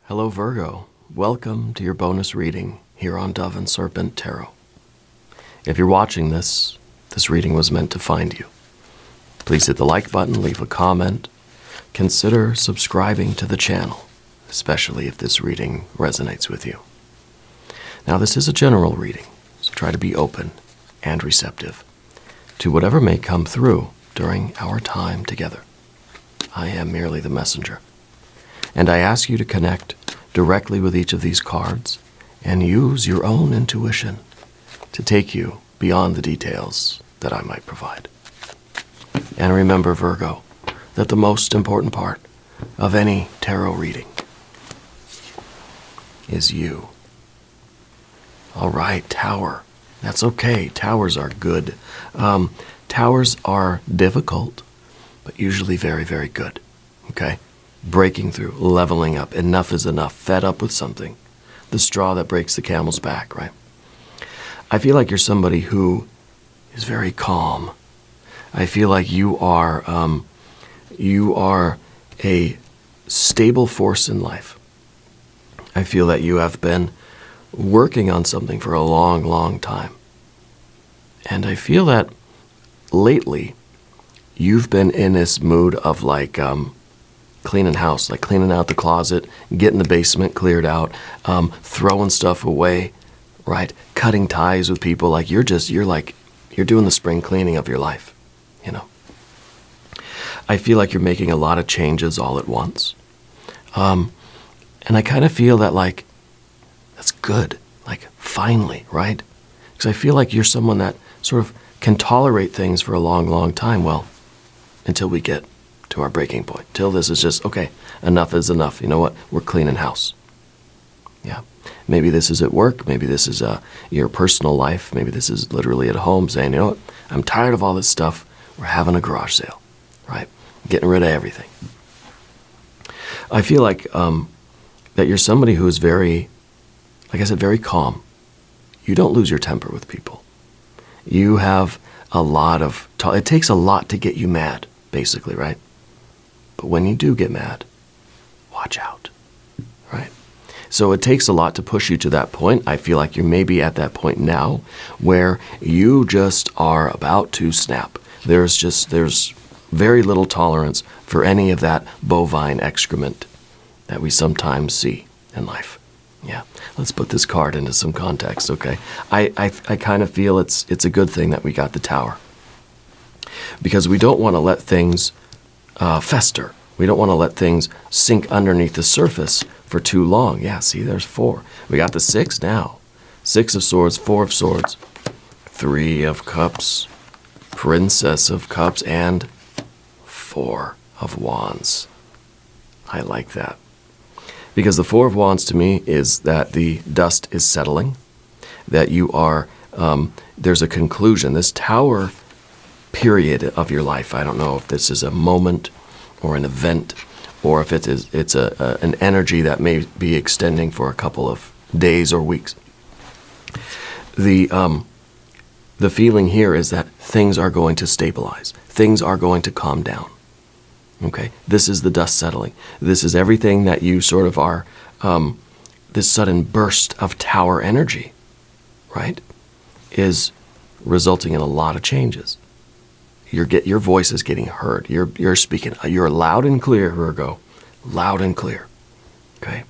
Hello Virgo, welcome to your bonus reading here on Dove and Serpent Tarot. If you're watching this reading was meant to find you. Please hit the like button, leave a comment, consider subscribing to the channel, especially if this reading resonates with you. Now this is a general reading, so try to be open and receptive to whatever may come through during our time together. I am merely the messenger. And I ask you to connect directly with each of these cards and use your own intuition to take you beyond the details that I might provide. And remember, Virgo, that the most important part of any tarot reading is you. All right, Tower. That's okay. Towers are good. Towers are difficult, but usually very, very good. Okay? Breaking through, leveling up, enough is enough, fed up with something. The straw that breaks the camel's back, right? I feel like you're somebody who is very calm. I feel like you are a stable force in life. I feel that you have been working on something for a long, long time. And I feel that lately you've been in this mood of like, cleaning house, like cleaning out the closet, getting the basement cleared out, throwing stuff away, right? Cutting ties with people. Like you're doing the spring cleaning of your life, you know. I feel like you're making a lot of changes all at once. And I kind of feel that like, that's good, like finally, right? Because I feel like you're someone that sort of can tolerate things for a long, long time, well, until we get to our breaking point. Till this is just, okay, enough is enough. You know what? We're cleaning house. Yeah. Maybe this is at work. Maybe this is your personal life. Maybe this is literally at home saying, you know what? I'm tired of all this stuff. We're having a garage sale, right? Getting rid of everything. I feel like that you're somebody who is very, like I said, very calm. You don't lose your temper with people. You have a lot of, it takes a lot to get you mad, basically, right? But when you do get mad, watch out, right? So it takes a lot to push you to that point. I feel like you're maybe at that point now where you just are about to snap. There's very little tolerance for any of that bovine excrement that we sometimes see in life. Yeah, let's put this card into some context, okay? I kind of feel it's a good thing that we got the Tower, because we don't want to let things fester. We don't want to let things sink underneath the surface for too long. Yeah, see, there's 4. We got the 6 now. 6 of Swords, 4 of Swords, 3 of Cups, Princess of Cups, and 4 of Wands. I like that. Because the 4 of Wands to me is that the dust is settling, that you are, there's a conclusion. This Tower period of your life, I don't know if this is a moment or an event, or if it's an energy that may be extending for a couple of days or weeks. The feeling here is that things are going to stabilize. Things are going to calm down. Okay, this is the dust settling. This is everything that you sort of are, this sudden burst of Tower energy, right, is resulting in a lot of changes. Your voice is getting heard. You're speaking. You're loud and clear, Virgo. Loud and clear. Okay?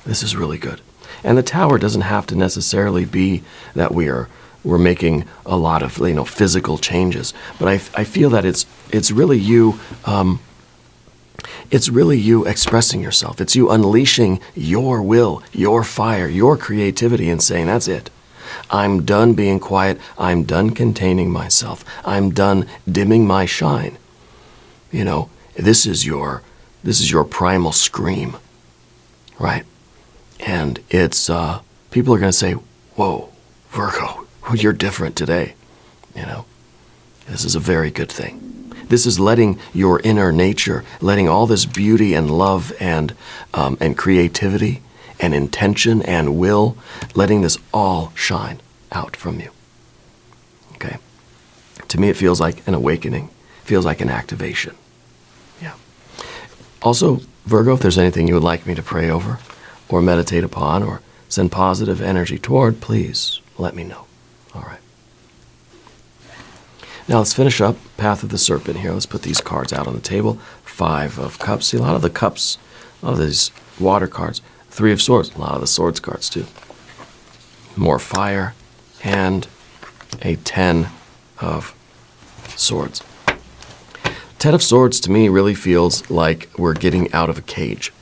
This is really good. And the Tower doesn't have to necessarily be that we're making a lot of, you know, physical changes. But I feel that it's really you. It's really you expressing yourself. It's you unleashing your will, your fire, your creativity, and saying, that's it. I'm done being quiet. I'm done containing myself. I'm done dimming my shine. You know, this is your primal scream, right? And it's, people are going to say, whoa, Virgo, you're different today. You know, this is a very good thing. This is letting your inner nature, letting all this beauty and love and creativity and intention and will, letting this all shine out from you. Okay? To me, it feels like an awakening. It feels like an activation. Yeah. Also, Virgo, if there's anything you would like me to pray over or meditate upon or send positive energy toward, please let me know. All right. Now let's finish up Path of the Serpent here. Let's put these cards out on the table. 5 of Cups. See, a lot of the cups, a lot of these water cards. 3 of Swords. A lot of the Swords cards too. More fire. And a 10 of Swords. 10 of Swords to me really feels like we're getting out of a cage.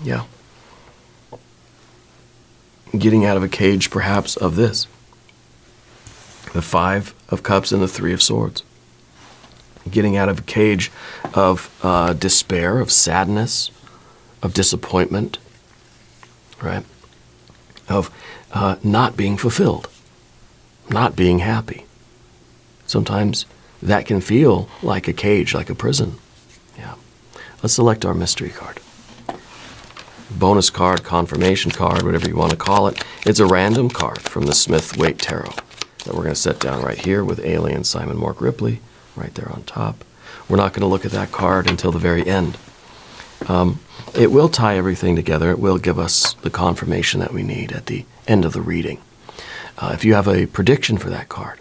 Yeah. Getting out of a cage perhaps of this. The 5 of Cups and the 3 of Swords. Getting out of a cage of despair, of sadness, of disappointment, right? Of not being fulfilled, not being happy. Sometimes that can feel like a cage, like a prison. Yeah. Let's select our mystery card. Bonus card, confirmation card, whatever you want to call it. It's a random card from the Smith-Waite Tarot that we're going to set down right here with Alien Simon Mork Ripley right there on top. We're not going to look at that card until the very end. It will tie everything together. It will give us the confirmation that we need at the end of the reading. If you have a prediction for that card,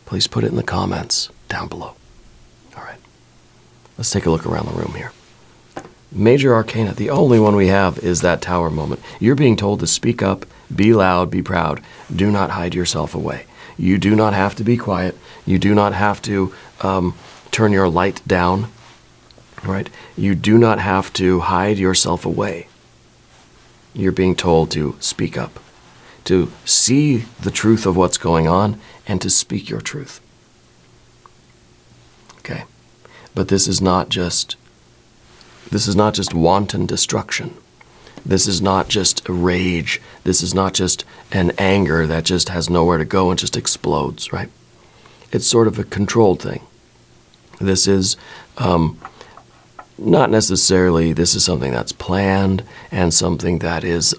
please put it in the comments down below. All right. Let's take a look around the room here. Major Arcana, the only one we have is that Tower moment. You're being told to speak up, be loud, be proud. Do not hide yourself away. You do not have to be quiet. You do not have to turn your light down. Right? You do not have to hide yourself away. You're being told to speak up, to see the truth of what's going on, and to speak your truth. Okay? But this is not just wanton destruction. This is not just a rage. This is not just an anger that just has nowhere to go and just explodes, right? It's sort of a controlled thing. This is not necessarily, this is something that's planned and something that is,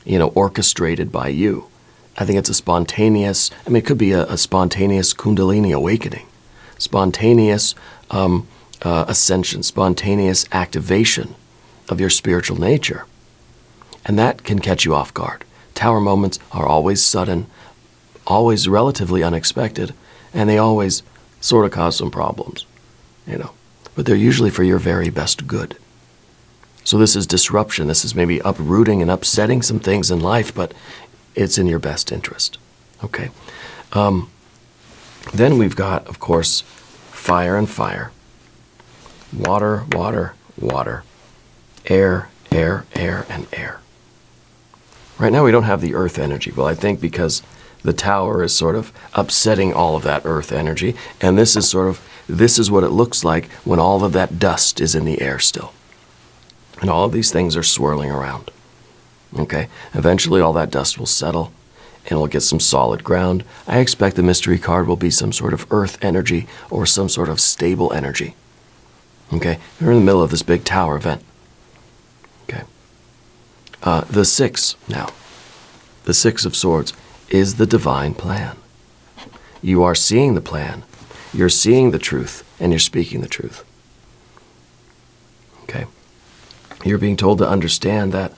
orchestrated by you. I think it's a spontaneous, it could be a spontaneous Kundalini awakening, spontaneous ascension, spontaneous activation of your spiritual nature. And that can catch you off guard. Tower moments are always sudden, always relatively unexpected, and they always sort of cause some problems, But they're usually for your very best good. So this is disruption. This is maybe uprooting and upsetting some things in life, but it's in your best interest. Okay. Then we've got, of course, fire and fire. Water, water, water. Air, air, air, and air. Right now we don't have the earth energy. Well, I think because the tower is sort of upsetting all of that earth energy, and this is what it looks like when all of that dust is in the air still. And all of these things are swirling around. Okay? Eventually all that dust will settle and we'll get some solid ground. I expect the mystery card will be some sort of earth energy or some sort of stable energy. Okay? We're in the middle of this big tower event. Okay? The 6 now. The 6 of Swords is the divine plan. You are seeing the plan. You're seeing the truth, and you're speaking the truth. Okay? You're being told to understand that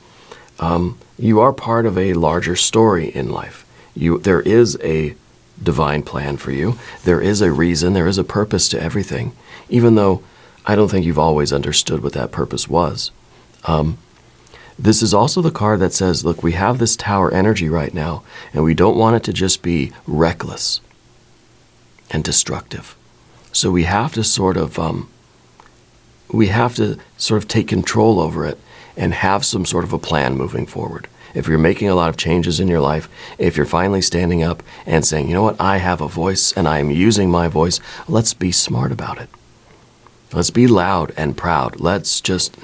you are part of a larger story in life. There is a divine plan for you. There is a reason. There is a purpose to everything, even though I don't think you've always understood what that purpose was. This is also the card that says, look, we have this tower energy right now, and we don't want it to just be reckless and destructive. So we have to sort of take control over it and have some sort of a plan moving forward. If you're making a lot of changes in your life, if you're finally standing up and saying, you know what, I have a voice and I am using my voice, let's be smart about it. Let's be loud and proud. Let's just,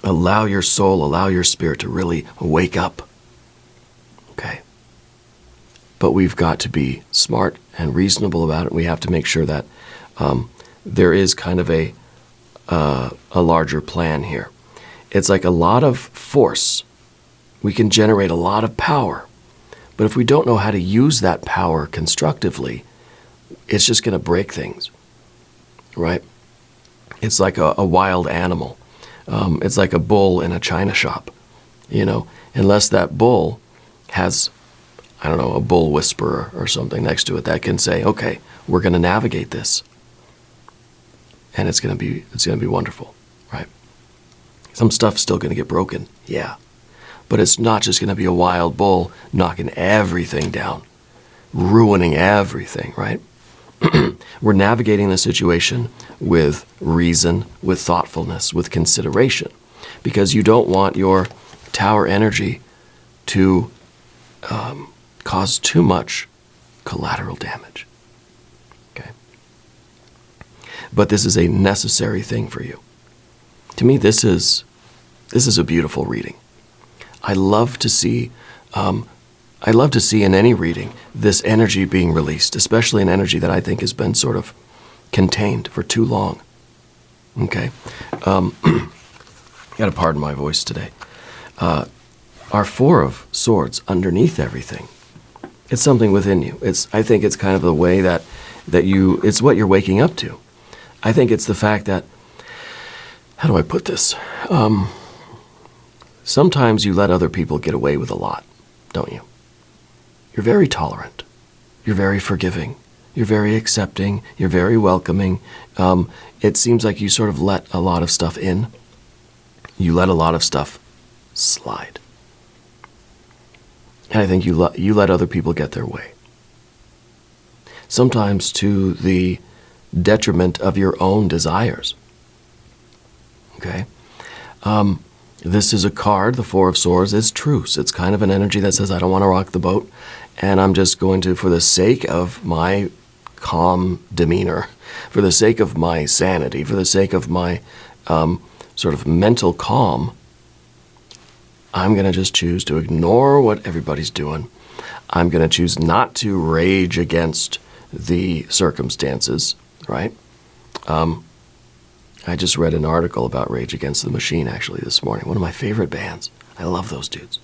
allow your soul, allow your spirit to really wake up. Okay? But we've got to be smart and reasonable about it. We have to make sure that there is kind of a larger plan here. It's like a lot of force. We can generate a lot of power. But if we don't know how to use that power constructively, it's just going to break things. Right? It's like a wild animal. It's like a bull in a china shop, unless that bull has, I don't know, a bull whisperer or something next to it that can say, okay, we're going to navigate this. And it's going to be wonderful, right? Some stuff's still going to get broken, yeah. But it's not just going to be a wild bull knocking everything down, ruining everything, right? We're navigating the situation with reason, with thoughtfulness, with consideration, because you don't want your tower energy to cause too much collateral damage. Okay. But this is a necessary thing for you. To me, this is a beautiful reading. I love to see in any reading this energy being released, especially an energy that I think has been sort of contained for too long. Okay? Gotta pardon my voice today. Our Four of Swords underneath everything. It's something within you. I think it's kind of the way that it's what you're waking up to. I think it's the fact that, how do I put this? Sometimes you let other people get away with a lot, don't you? You're very tolerant. You're very forgiving. You're very accepting. You're very welcoming. It seems like you sort of let a lot of stuff in. You let a lot of stuff slide. And I think you let other people get their way. Sometimes to the detriment of your own desires. Okay? This is a card, the Four of Swords, is truce. It's kind of an energy that says, I don't want to rock the boat, and I'm just going to, for the sake of my calm demeanor, for the sake of my sanity, for the sake of my sort of mental calm, I'm going to just choose to ignore what everybody's doing. I'm going to choose not to rage against the circumstances, right? I just read an article about Rage Against the Machine, actually, this morning. One of my favorite bands. I love those dudes.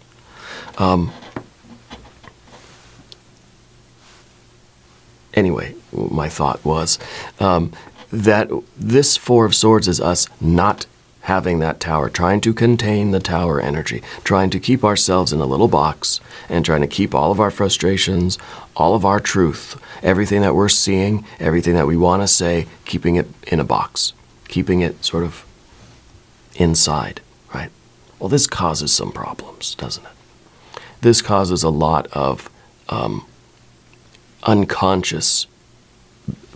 Anyway, my thought was that this Four of Swords is us not having that tower, trying to contain the tower energy, trying to keep ourselves in a little box and trying to keep all of our frustrations, all of our truth, everything that we're seeing, everything that we want to say, keeping it in a box. Keeping it sort of inside, right? Well, this causes some problems, doesn't it? This causes a lot of unconscious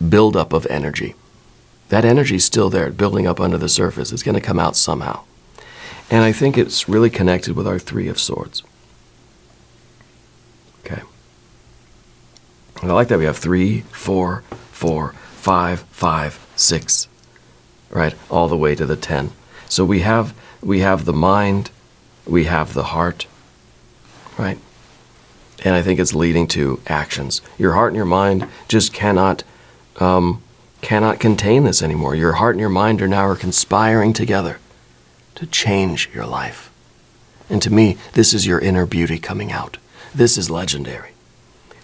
buildup of energy. That energy's still there, building up under the surface. It's going to come out somehow. And I think it's really connected with our Three of Swords. Okay. And I like that we have 3, 4, 4, 5, 5, 6. Right, all the way to the 10. So we have the mind, we have the heart, right? And I think it's leading to actions. Your heart and your mind just cannot contain this anymore. Your heart and your mind are now conspiring together to change your life. And to me, this is your inner beauty coming out. This is legendary.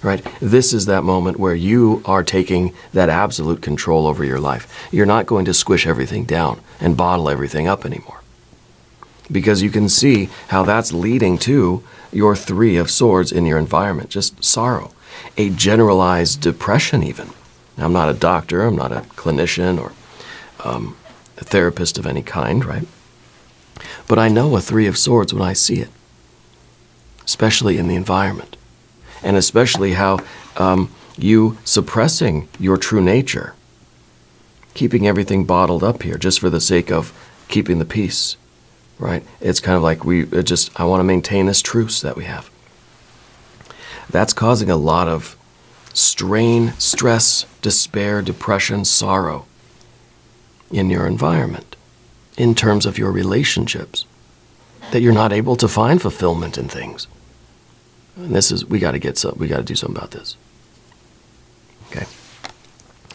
Right? This is that moment where you are taking that absolute control over your life. You're not going to squish everything down and bottle everything up anymore. Because you can see how that's leading to your Three of Swords in your environment. Just sorrow. A generalized depression even. Now, I'm not a doctor, I'm not a clinician or a therapist of any kind, right? But I know a Three of Swords when I see it. Especially in the environment. And especially how you suppressing your true nature, keeping everything bottled up here just for the sake of keeping the peace, right? It's kind of like I want to maintain this truce that we have. That's causing a lot of strain, stress, despair, depression, sorrow in your environment, in terms of your relationships, that you're not able to find fulfillment in things. And we got to do something about this. Okay.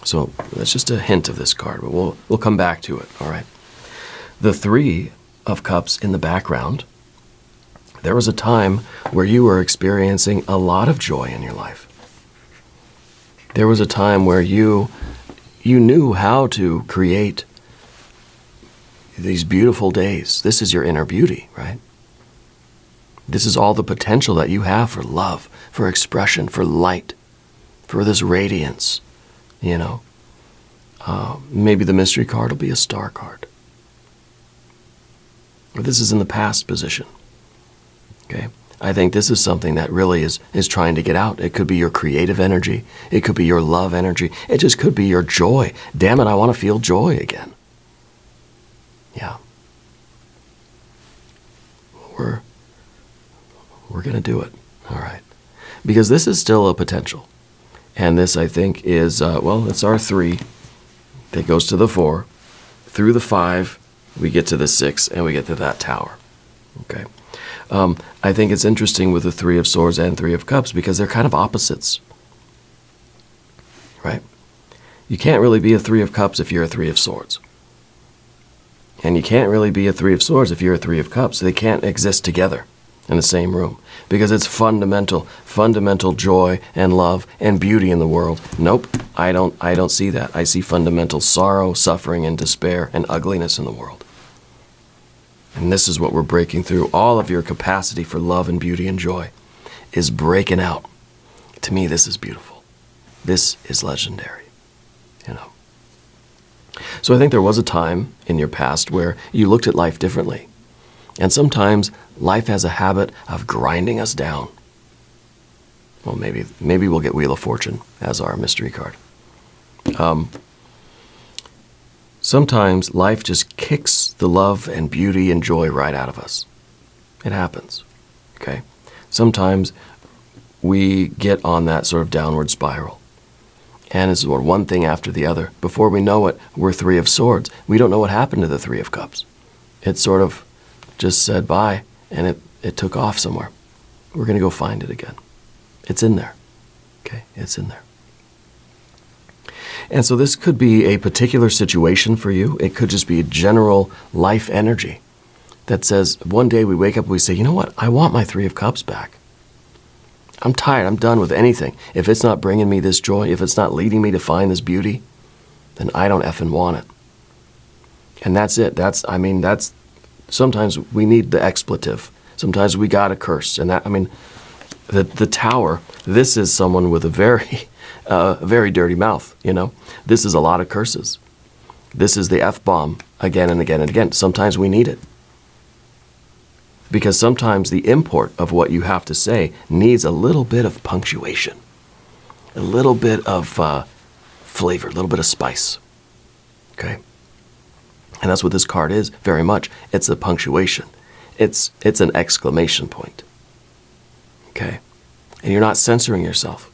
So that's just a hint of this card, but we'll come back to it, all right? The Three of Cups in the background, there was a time where you were experiencing a lot of joy in your life. There was a time where you knew how to create these beautiful days. This is your inner beauty, right? This is all the potential that you have for love, for expression, for light, for this radiance, you know. Maybe the mystery card will be a star card. But this is in the past position, okay? I think this is something that really is trying to get out. It could be your creative energy. It could be your love energy. It just could be your joy. Damn it, I want to feel joy again. Yeah. We're going to do it. All right. Because this is still a potential. And this, I think, is, it's our 3 that goes to the 4. Through the 5, we get to the 6, and we get to that tower. Okay. I think it's interesting with the 3 of Swords and 3 of Cups because they're kind of opposites. Right? You can't really be a 3 of Cups if you're a 3 of Swords. And you can't really be a 3 of Swords if you're a 3 of Cups. They can't exist together in the same room because it's fundamental joy and love and beauty in the world. Nope, I don't see that. I see fundamental sorrow, suffering, and despair and ugliness in the world. And this is what we're breaking through. All of your capacity for love and beauty and joy is breaking out. To me, this is beautiful. This is legendary, you know. So I think there was a time in your past where you looked at life differently. And sometimes life has a habit of grinding us down. Well, maybe we'll get Wheel of Fortune as our mystery card. Sometimes life just kicks the love and beauty and joy right out of us. It happens, okay? Sometimes we get on that sort of downward spiral. And it's one thing after the other. Before we know it, we're 3 of Swords. We don't know what happened to the 3 of Cups. It sort of just said bye, and it took off somewhere. We're going to go find it again. It's in there, okay? It's in there. And so this could be a particular situation for you. It could just be a general life energy that says one day we wake up and we say, you know what? I want my 3 of Cups back. I'm tired. I'm done with anything. If it's not bringing me this joy, if it's not leading me to find this beauty, then I don't effing want it. And that's it. That's sometimes we need the expletive. Sometimes we got to curse. And the Tower, this is someone with a very dirty mouth, you know. This is a lot of curses. This is the F-bomb again and again and again. Sometimes we need it. Because sometimes the import of what you have to say needs a little bit of punctuation, a little bit of flavor, a little bit of spice, okay? And that's what this card is, very much. It's a punctuation. It's an exclamation point, okay? And you're not censoring yourself.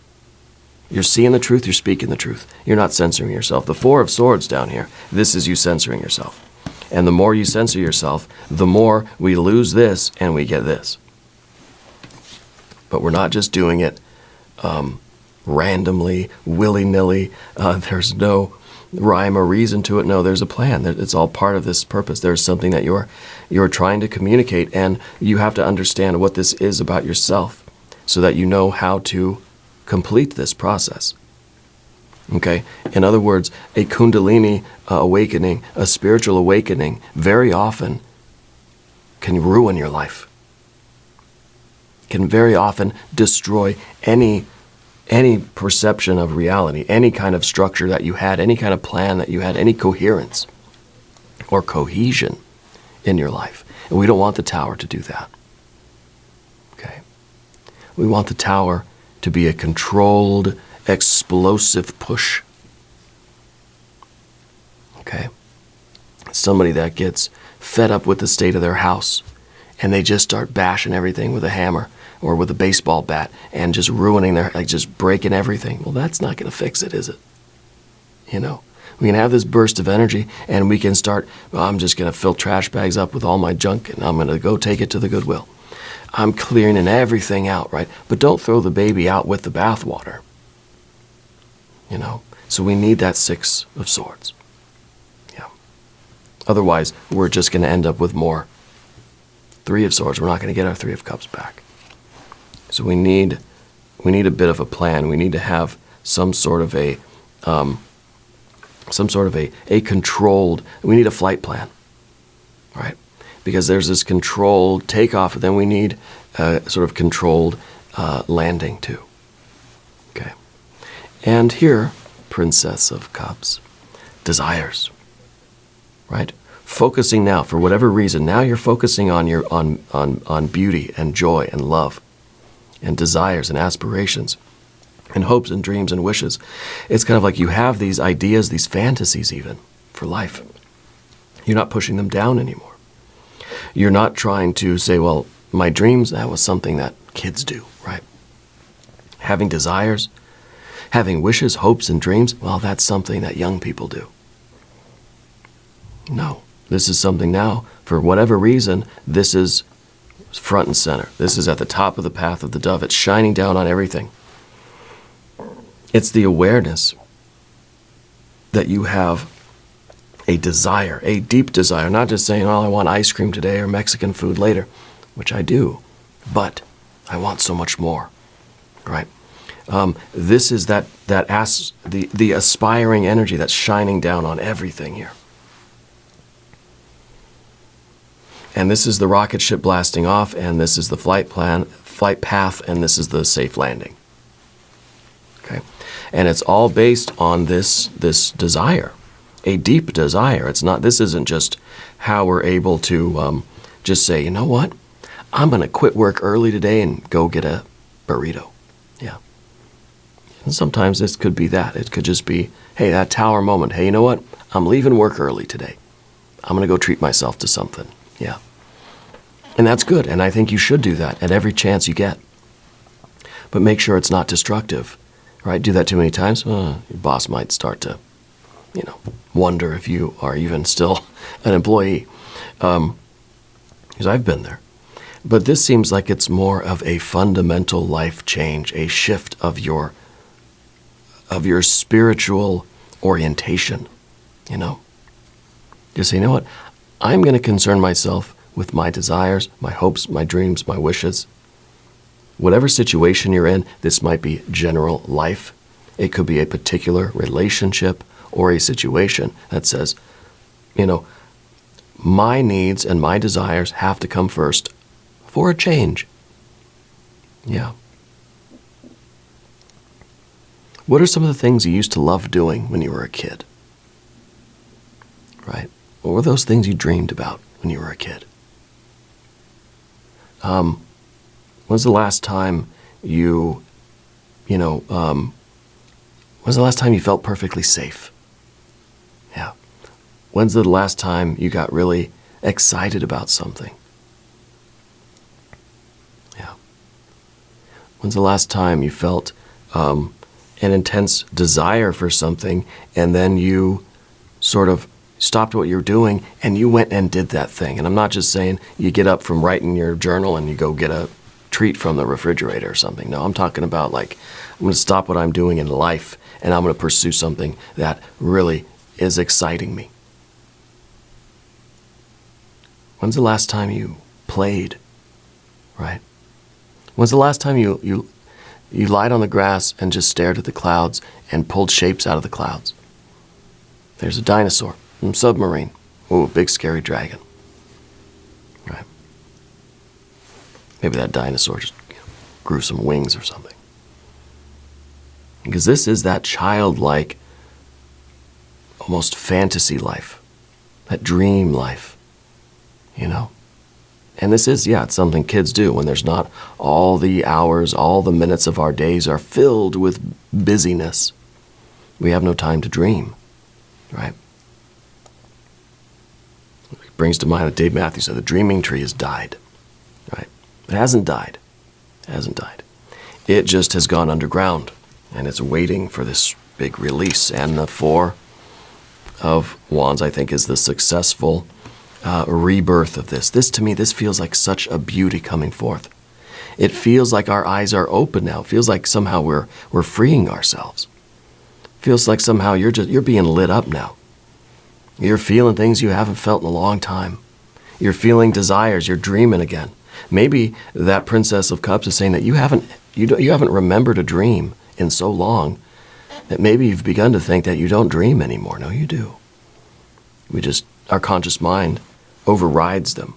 You're seeing the truth, you're speaking the truth. You're not censoring yourself. The 4 of Swords down here, this is you censoring yourself. And the more you censor yourself, the more we lose this and we get this. But we're not just doing it randomly, willy-nilly. There's no rhyme or reason to it. No, there's a plan. It's all part of this purpose. There's something that you're trying to communicate, and you have to understand what this is about yourself so that you know how to complete this process. Okay? In other words, a Kundalini awakening, a spiritual awakening, very often can ruin your life. Can very often destroy any perception of reality, any kind of structure that you had, any kind of plan that you had, any coherence or cohesion in your life. And we don't want the Tower to do that. Okay? We want the Tower to be a controlled, explosive push. Okay? Somebody that gets fed up with the state of their house and they just start bashing everything with a hammer or with a baseball bat and just ruining just breaking everything. Well, that's not going to fix it, is it? You know? We can have this burst of energy and we can start, I'm just going to fill trash bags up with all my junk and I'm going to go take it to the Goodwill. I'm clearing everything out, right? But don't throw the baby out with the bathwater. You know? So we need that 6 of Swords. Yeah. Otherwise, we're just going to end up with more 3 of Swords. We're not going to get our 3 of Cups back. So we need a bit of a plan. We need to have some sort of a controlled, we need a flight plan. right? Because there's this controlled takeoff, then we need a sort of controlled landing too. Okay. And here, Princess of Cups, desires, right? Focusing now, for whatever reason, now you're focusing on your on beauty and joy and love and desires and aspirations and hopes and dreams and wishes. It's kind of like you have these ideas, these fantasies even, for life. You're not pushing them down anymore. You're not trying to say, well, my dreams, that was something that kids do, right? Having desires, having wishes, hopes, and dreams, well, that's something that young people do. No, this is something now, for whatever reason, this is front and center. This is at the top of the path of the dove. It's shining down on everything. It's the awareness that you have a desire, a deep desire, not just saying, oh, I want ice cream today or Mexican food later, which I do, but I want so much more, right? This is the aspiring energy that's shining down on everything here. And this is the rocket ship blasting off, and this is the flight path, and this is the safe landing. Okay? And it's all based on this desire, a deep desire. This isn't just how we're able to just say, you know what? I'm going to quit work early today and go get a burrito. Yeah. And sometimes this could be that. It could just be, hey, that tower moment. Hey, you know what? I'm leaving work early today. I'm going to go treat myself to something. Yeah. And that's good. And I think you should do that at every chance you get. But make sure it's not destructive, right? Do that too many times, your boss might start to, wonder if you are even still an employee. Because I've been there. But this seems like it's more of a fundamental life change, a shift of your spiritual orientation, Just say, you know what? I'm going to concern myself with my desires, my hopes, my dreams, my wishes. Whatever situation you're in, this might be general life. It could be a particular relationship or a situation that says, my needs and my desires have to come first for a change. Yeah. What are some of the things you used to love doing when you were a kid? Right? What were those things you dreamed about when you were a kid? When's the last time when's the last time you felt perfectly safe? Yeah. When's the last time you got really excited about something? Yeah. When's the last time you felt an intense desire for something and then you sort of stopped what you're doing and you went and did that thing? And I'm not just saying you get up from writing your journal and you go get a treat from the refrigerator or something. No, I'm talking about I'm going to stop what I'm doing in life and I'm going to pursue something that really is exciting me. When's the last time you played, right? When's the last time you lied on the grass and just stared at the clouds and pulled shapes out of the clouds? There's a dinosaur, a submarine. Ooh, a big scary dragon. Right? Maybe that dinosaur just grew some wings or something. Because this is that childlike, almost fantasy life, that dream life, And this is, it's something kids do when there's not all the hours, all the minutes of our days are filled with busyness. We have no time to dream, right? It brings to mind that Dave Matthews said the dreaming tree has died, right? It hasn't died. It hasn't died. It just has gone underground, and it's waiting for this big release. And the Four of Wands, I think, is the successful rebirth of this. To me, this feels like such a beauty coming forth. It feels like our eyes are open now. It feels like somehow we're freeing ourselves. It feels like somehow you're being lit up now. You're feeling things you haven't felt in a long time. You're feeling desires. You're dreaming again. Maybe that Princess of Cups is saying that you haven't remembered a dream in so long that maybe you've begun to think that you don't dream anymore. No, you do. Our conscious mind overrides them.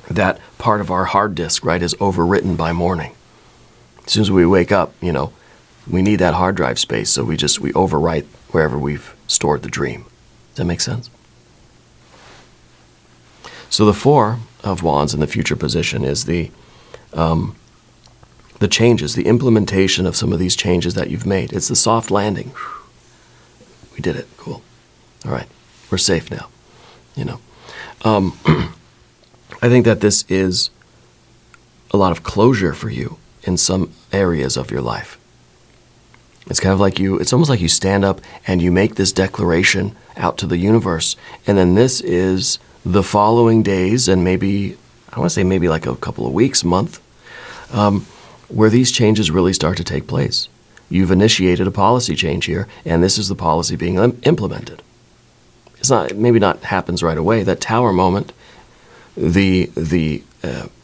That part of our hard disk, right, is overwritten by morning. As soon as we wake up, we need that hard drive space, so we overwrite wherever we've stored the dream. Does that make sense? So the Four of Wands in the future position is the changes, the implementation of some of these changes that you've made. It's the soft landing. We did it. Cool. All right. We're safe now. I think that this is a lot of closure for you in some areas of your life. It's kind of like it's almost like you stand up and you make this declaration out to the universe, and then this is the following days and maybe like a couple of weeks, month, where these changes really start to take place. You've initiated a policy change here, and this is the policy being implemented. It's maybe not happens right away. That Tower moment, the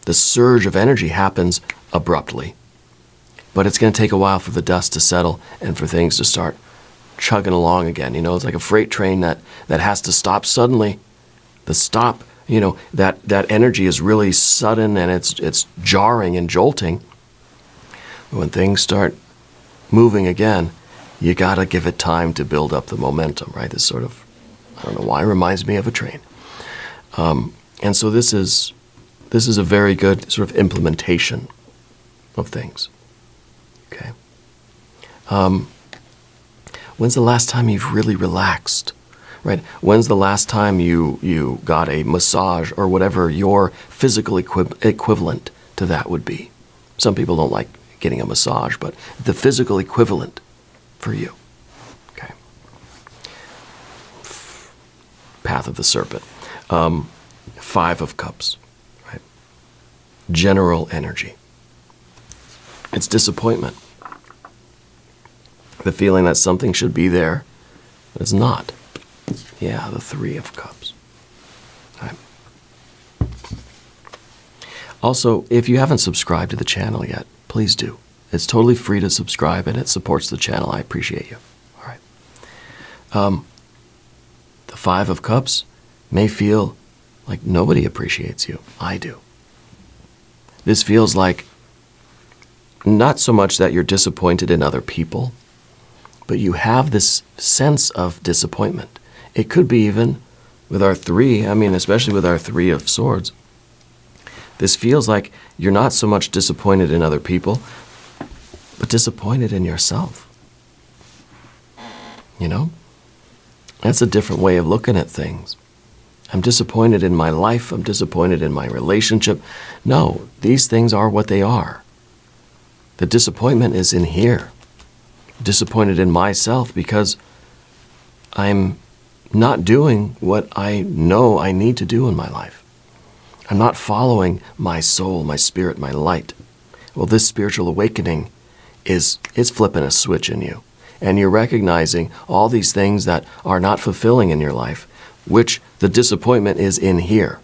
surge of energy happens abruptly, but it's going to take a while for the dust to settle and for things to start chugging along again. It's like a freight train that has to stop suddenly. The stop, that energy is really sudden and it's jarring and jolting. When things start moving again, you got to give it time to build up the momentum, right? This sort of, I don't know why, reminds me of a train. And so this is a very good sort of implementation of things. Okay. When's the last time you've really relaxed? Right? When's the last time you got a massage or whatever your physical equivalent to that would be? Some people don't like getting a massage, but the physical equivalent for you. Okay. Path of the Serpent. Five of Cups. Right? General energy. It's disappointment. The feeling that something should be there, but it's not. Yeah, the Three of Cups. Right. Also, if you haven't subscribed to the channel yet, please do. It's totally free to subscribe, and it supports the channel. I appreciate you. All right. The Five of Cups may feel like nobody appreciates you. I do. This feels like not so much that you're disappointed in other people, but you have this sense of disappointment. It could be even with our three, especially with our Three of Swords. This feels like you're not so much disappointed in other people, but disappointed in yourself. That's a different way of looking at things. I'm disappointed in my life. I'm disappointed in my relationship. No, these things are what they are. The disappointment is in here. Disappointed in myself because I'm not doing what I know I need to do in my life. I'm not following my soul, my spirit, my light. Well, this spiritual awakening is flipping a switch in you. And you're recognizing all these things that are not fulfilling in your life, which the disappointment is in here.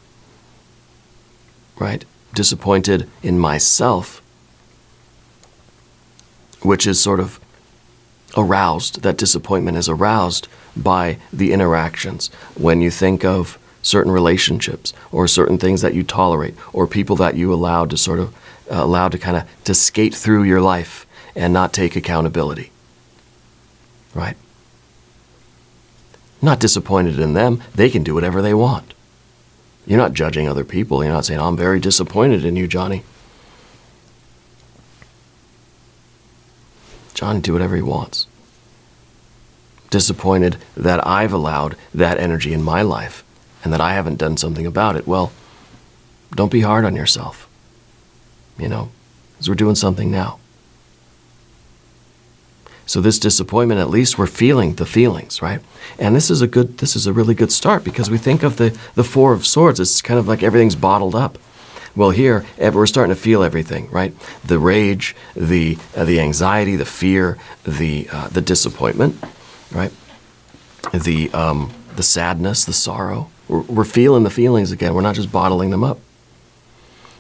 Right? Disappointed in myself, which is sort of aroused. That disappointment is aroused by the interactions. When you think of certain relationships or certain things that you tolerate or people that you allow to kind of to skate through your life and not take accountability. Right? Not disappointed in them. They can do whatever they want. You're not judging other people. You're not saying, I'm very disappointed in you, Johnny. Johnny, do whatever he wants. Disappointed that I've allowed that energy in my life and that I haven't done something about it. Well, don't be hard on yourself. Because we're doing something now. So this disappointment, at least we're feeling the feelings, right? And this is a really good start because we think of the Four of Swords. It's kind of like everything's bottled up. Well, here we're starting to feel everything, right? The rage, the anxiety, the fear, the disappointment, right? The sadness, the sorrow. We're feeling the feelings again. We're not just bottling them up.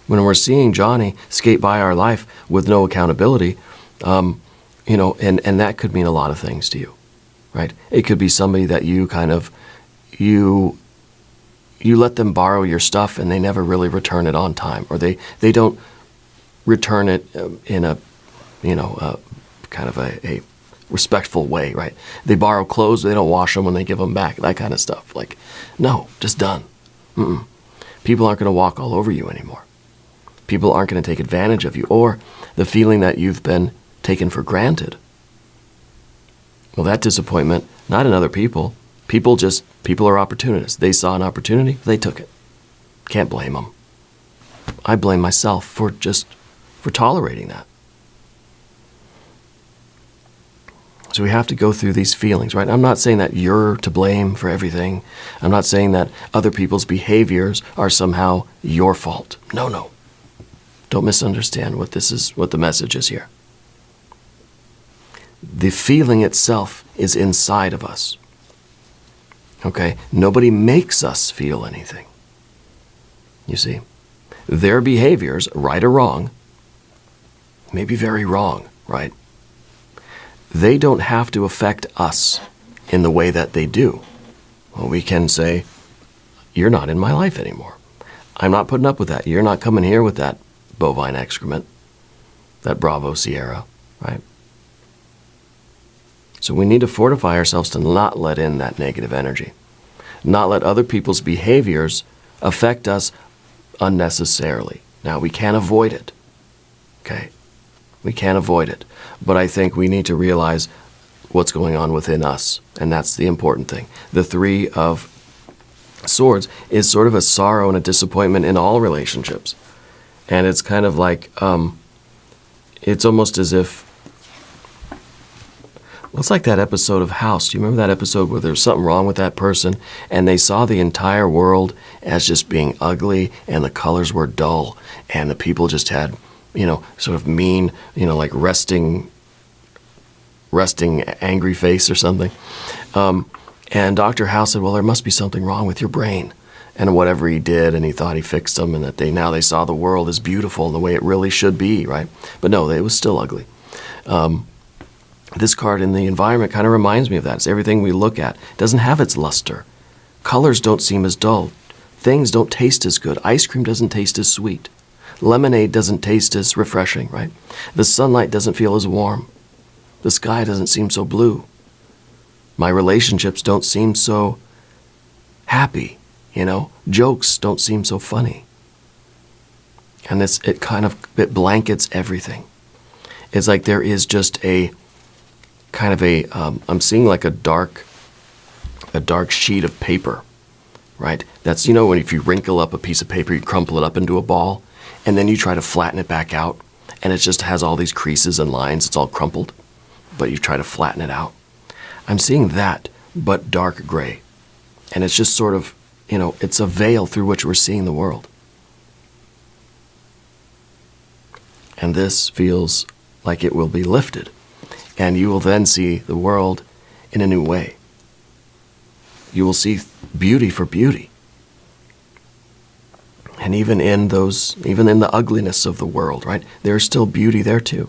When we're seeing Johnny skate by our life with no accountability, and that could mean a lot of things to you, right? It could be somebody that you you let them borrow your stuff and they never really return it on time, or they don't return it in a, kind of a respectful way, right? They borrow clothes, they don't wash them when they give them back, that kind of stuff. Like, no, just done. People aren't going to walk all over you anymore. People aren't going to take advantage of you, or the feeling that you've been taken for granted. Well, that disappointment, not in other people. People are opportunists. They saw an opportunity, they took it. Can't blame them. I blame myself for tolerating that. So we have to go through these feelings, right? I'm not saying that you're to blame for everything. I'm not saying that other people's behaviors are somehow your fault. No. Don't misunderstand what the message is here. The feeling itself is inside of us. Okay? Nobody makes us feel anything. You see? Their behaviors, right or wrong, may be very wrong, right? They don't have to affect us in the way that they do. Well, we can say, you're not in my life anymore. I'm not putting up with that. You're not coming here with that bovine excrement, that Bravo Sierra, right? So we need to fortify ourselves to not let in that negative energy, not let other people's behaviors affect us unnecessarily. Now, we can't avoid it, okay? We can't avoid it. But I think we need to realize what's going on within us, and that's the important thing. The Three of Swords is sort of a sorrow and a disappointment in all relationships. And it's kind of like, it's almost as if, well, it's like that episode of House. Do you remember that episode where there was something wrong with that person, and they saw the entire world as just being ugly, and the colors were dull, and the people just had, sort of mean, like resting angry face or something. And Dr. House said, well, there must be something wrong with your brain. And whatever he did, and he thought he fixed them, and that they saw the world as beautiful and the way it really should be, right? But no, it was still ugly. This card in the environment kind of reminds me of that. It's everything we look at. It doesn't have its luster. Colors don't seem as dull. Things don't taste as good. Ice cream doesn't taste as sweet. Lemonade doesn't taste as refreshing, right? The sunlight doesn't feel as warm. The sky doesn't seem so blue. My relationships don't seem so happy, Jokes don't seem so funny. And it blankets everything. It's like there is just a kind of I'm seeing like a dark sheet of paper, right? That's, when if you wrinkle up a piece of paper, you crumple it up into a ball, and then you try to flatten it back out, and it just has all these creases and lines. It's all crumpled, but you try to flatten it out. I'm seeing that, but dark gray. And it's just sort of, it's a veil through which we're seeing the world. And this feels like it will be lifted. And you will then see the world in a new way. You will see beauty for beauty. And even in the ugliness of the world, right? There's still beauty there too.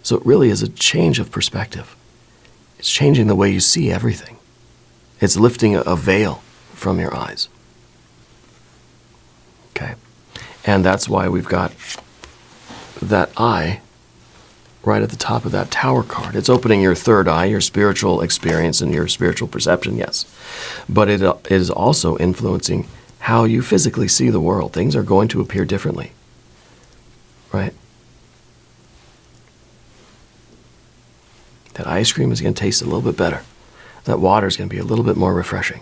So it really is a change of perspective. It's changing the way you see everything. It's lifting a veil from your eyes. Okay? And that's why we've got that eye right at the top of that Tower card. It's opening your third eye, your spiritual experience and your spiritual perception, yes. But it is also influencing how you physically see the world. Things are going to appear differently, right? That ice cream is going to taste a little bit better. That water is going to be a little bit more refreshing.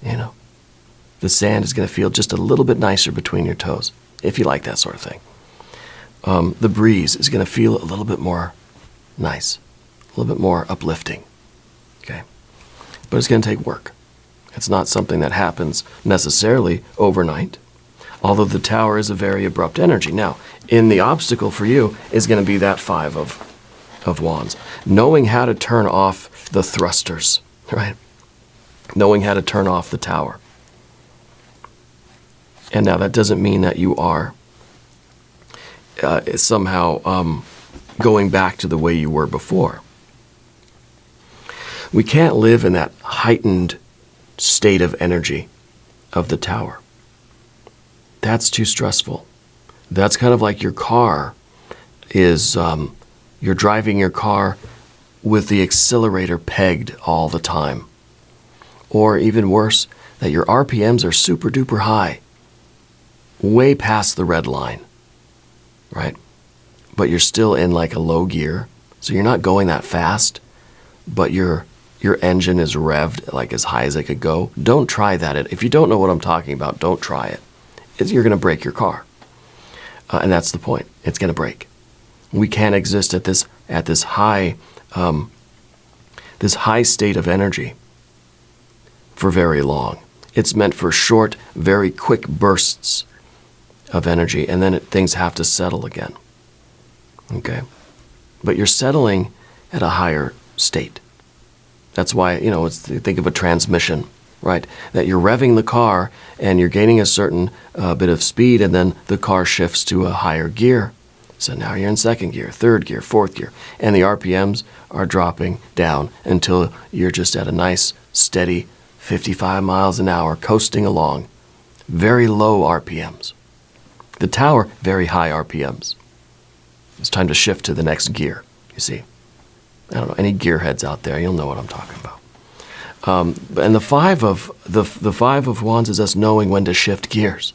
The sand is going to feel just a little bit nicer between your toes, if you like that sort of thing. The breeze is going to feel a little bit more nice, a little bit more uplifting. Okay? But it's going to take work. It's not something that happens necessarily overnight, although the Tower is a very abrupt energy. Now, in the obstacle for you is going to be that Five of Wands. Knowing how to turn off the thrusters, right? Knowing how to turn off the Tower. And now that doesn't mean that you are somehow going back to the way you were before. We can't live in that heightened state of energy of the Tower. That's too stressful. That's kind of like your car is, you're driving your car with the accelerator pegged all the time. Or even worse, that your RPMs are super duper high, way past the red line, right? But you're still in like a low gear, so you're not going that fast, but your engine is revved like as high as it could go. Don't try that. If you don't know what I'm talking about, don't try it. You're going to break your car. And that's the point. It's going to break. We can't exist at this high state of energy for very long. It's meant for short, very quick bursts of energy, and then things have to settle again. Okay? But you're settling at a higher state. That's why, think of a transmission, right? That you're revving the car and you're gaining a certain bit of speed, and then the car shifts to a higher gear. So now you're in second gear, third gear, fourth gear, and the RPMs are dropping down until you're just at a nice, steady 55 miles an hour coasting along. Very low RPMs. The Tower, very high RPMs. It's time to shift to the next gear, you see. I don't know, any gearheads out there, you'll know what I'm talking about. And the five of Wands is us knowing when to shift gears.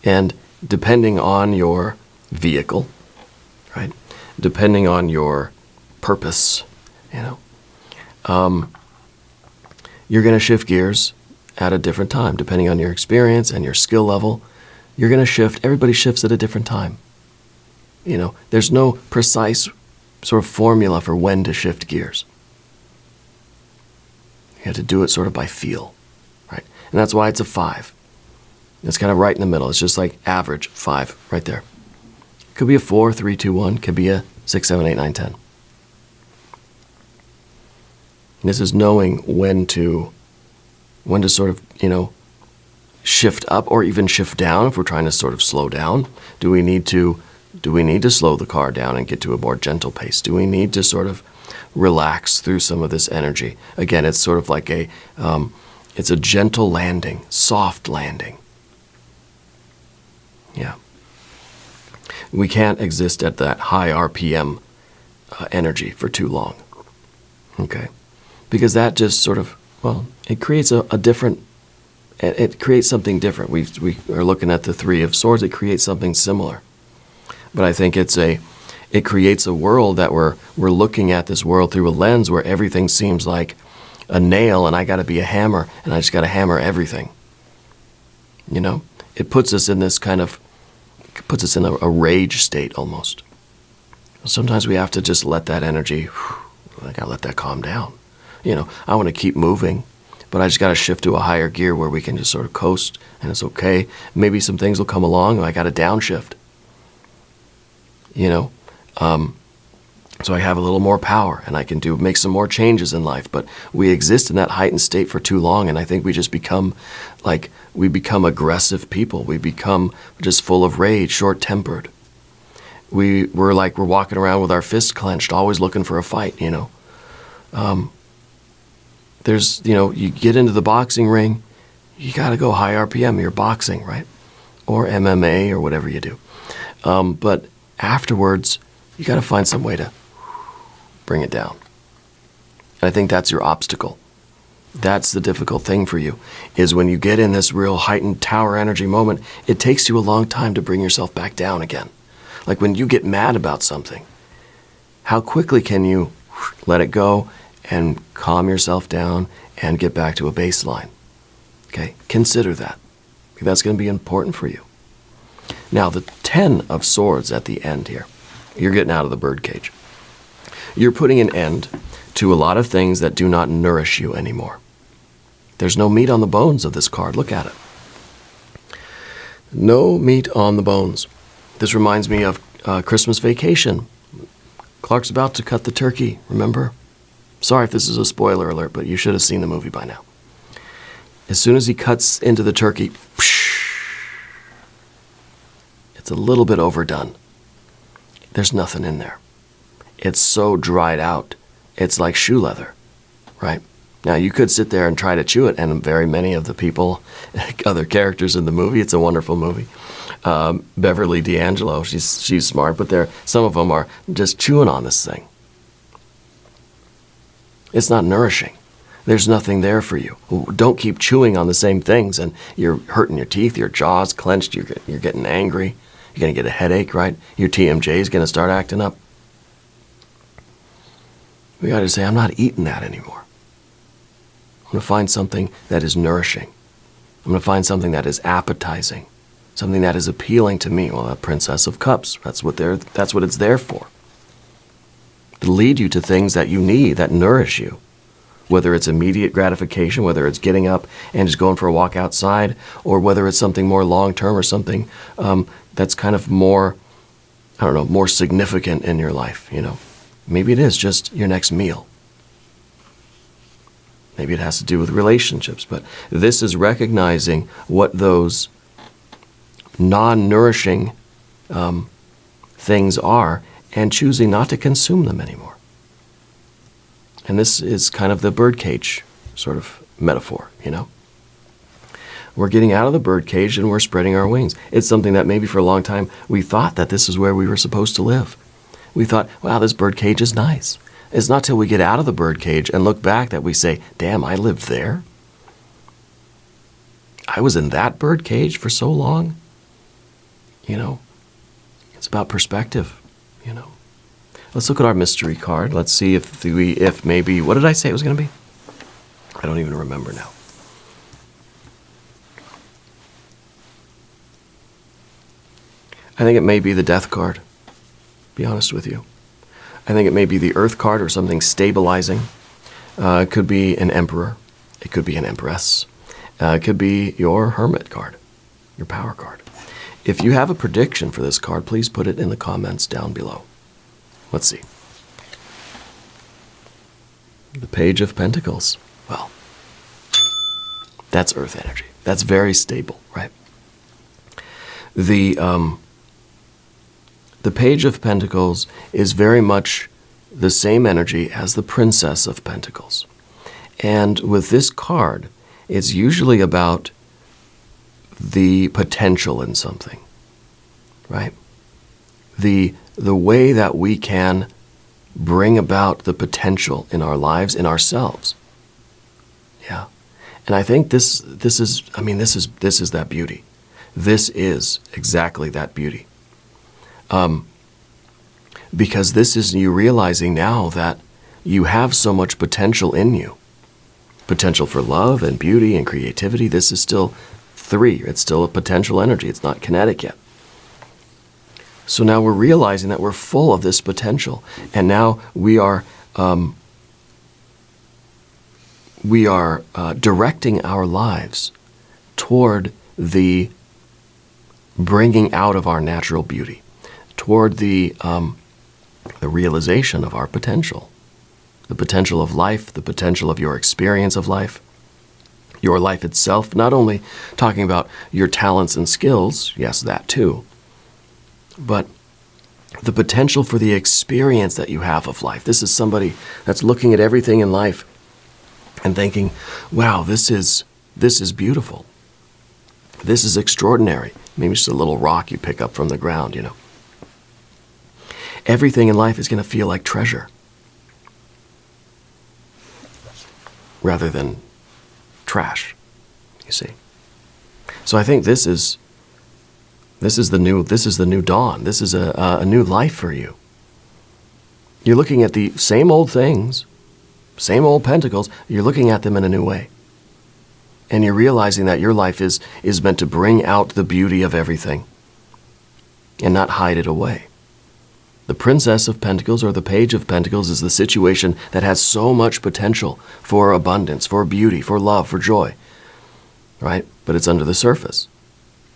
And depending on your vehicle, right? Depending on your purpose, you're going to shift gears at a different time. Depending on your experience and your skill level, you're going to shift. Everybody shifts at a different time. There's no precise sort of formula for when to shift gears. You have to do it sort of by feel, right? And that's why it's a 5. It's kind of right in the middle. It's just like average 5 right there. Could be a 4, 3, 2, 1. Could be a 6, 7, 8, 9, 10. And this is knowing when to sort of, shift up or even shift down if we're trying to sort of slow down. Do we need to slow the car down and get to a more gentle pace? Do we need to sort of relax through some of this energy? Again, it's sort of like it's a gentle landing, soft landing. Yeah. We can't exist at that high RPM energy for too long. Okay. Because that just sort of, it creates it creates something different. We are looking at the 3 of Swords. It creates something similar. But I think it creates a world that we're looking at this world through a lens where everything seems like a nail and I got to be a hammer and I just got to hammer everything. It puts us in this puts us in a rage state almost. Sometimes we have to just let that energy, I got to let that calm down. I want to keep moving, but I just got to shift to a higher gear where we can just sort of coast and it's okay. Maybe some things will come along and I got to downshift. So I have a little more power and I can make some more changes in life. But we exist in that heightened state for too long, and I think we just become aggressive people. We become just full of rage, short-tempered. We're walking around with our fists clenched, always looking for a fight, There's, you get into the boxing ring, you got to go high RPM. You're boxing, right? Or MMA or whatever you do. But afterwards, you got to find some way to bring it down. And I think that's your obstacle. That's the difficult thing for you, is when you get in this real heightened Tower energy moment, it takes you a long time to bring yourself back down again. Like when you get mad about something, how quickly can you let it go and calm yourself down and get back to a baseline? Okay, consider that. That's going to be important for you. Now, the 10 of Swords at the end here, you're getting out of the birdcage. You're putting an end to a lot of things that do not nourish you anymore. There's no meat on the bones of this card. Look at it. No meat on the bones. This reminds me of Christmas Vacation. Clark's about to cut the turkey, remember? Sorry if this is a spoiler alert, but you should have seen the movie by now. As soon as he cuts into the turkey, it's a little bit overdone. There's nothing in there. It's so dried out. It's like shoe leather, right? Now, you could sit there and try to chew it, and very many of the people, other characters in the movie, it's a wonderful movie. Beverly D'Angelo, she's smart, but some of them are just chewing on this thing. It's not nourishing. There's nothing there for you. Don't keep chewing on the same things, and you're hurting your teeth, your jaw's clenched, you're getting angry, you're going to get a headache, right? Your TMJ is going to start acting up. We got to say, I'm not eating that anymore. I'm going to find something that is nourishing. I'm going to find something that is appetizing, something that is appealing to me. Well, that Princess of Cups, that's what it's there for. To lead you to things that you need, that nourish you. Whether it's immediate gratification, whether it's getting up and just going for a walk outside, or whether it's something more long-term or something that's kind of more, more significant in your life, Maybe it is just your next meal. Maybe it has to do with relationships, but this is recognizing what those non-nourishing things are and choosing not to consume them anymore. And this is kind of the birdcage sort of metaphor, We're getting out of the birdcage and we're spreading our wings. It's something that maybe for a long time we thought that this is where we were supposed to live. We thought, wow, this birdcage is nice. It's not till we get out of the birdcage and look back that we say, damn, I lived there. I was in that birdcage for so long. It's about perspective, Let's look at our mystery card. Let's see if maybe, what did I say it was going to be? I don't even remember now. I think it may be the Death card, to be honest with you. I think it may be the Earth card or something stabilizing. It could be an Emperor. It could be an Empress. It could be your Hermit card, your Power card. If you have a prediction for this card, please put it in the comments down below. Let's see. The Page of Pentacles. Well, that's Earth energy. That's very stable, right? The Page of Pentacles is very much the same energy as the Princess of Pentacles. And with this card, it's usually about the potential in something, right? The way that we can bring about the potential in our lives, in ourselves. Yeah. And I think this is that beauty. This is exactly that beauty. Because this is you realizing now that you have so much potential in you. Potential for love and beauty and creativity. This is still 3. It's still a potential energy. It's not kinetic yet. So now we're realizing that we're full of this potential. And now we are directing our lives toward the bringing out of our natural beauty, toward the realization of our potential, the potential of life, the potential of your experience of life, your life itself, not only talking about your talents and skills, yes, that too, but the potential for the experience that you have of life. This is somebody that's looking at everything in life and thinking, wow, this is beautiful. This is extraordinary. Maybe just a little rock you pick up from the ground, Everything in life is going to feel like treasure rather than trash, you see. So I think this is the new dawn. This is a new life for you. You're looking at the same old things, same old pentacles. You're looking at them in a new way. And you're realizing that your life is meant to bring out the beauty of everything and not hide it away. The Princess of Pentacles or the Page of Pentacles is the situation that has so much potential for abundance, for beauty, for love, for joy, right? But it's under the surface.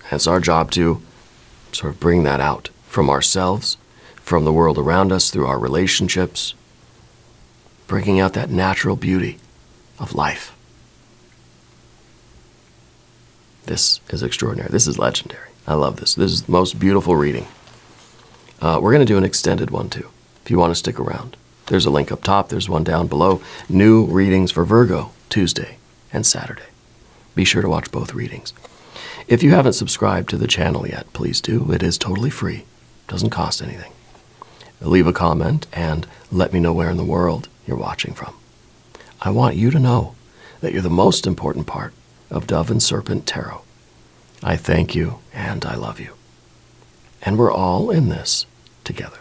And it's our job to sort of bring that out from ourselves, from the world around us, through our relationships, bringing out that natural beauty of life. This is extraordinary. This is legendary. I love this. This is the most beautiful reading. We're going to do an extended one too, if you want to stick around. There's a link up top. There's one down below. New readings for Virgo. Tuesday, and Saturday. Be sure to watch both readings. If you haven't subscribed to the channel yet, please do. It is totally free. Doesn't cost anything. Leave a comment and let me know where in the world you're watching from. I want you to know that you're the most important part of Dove and Serpent Tarot. I thank you and I love you. And we're all in this together.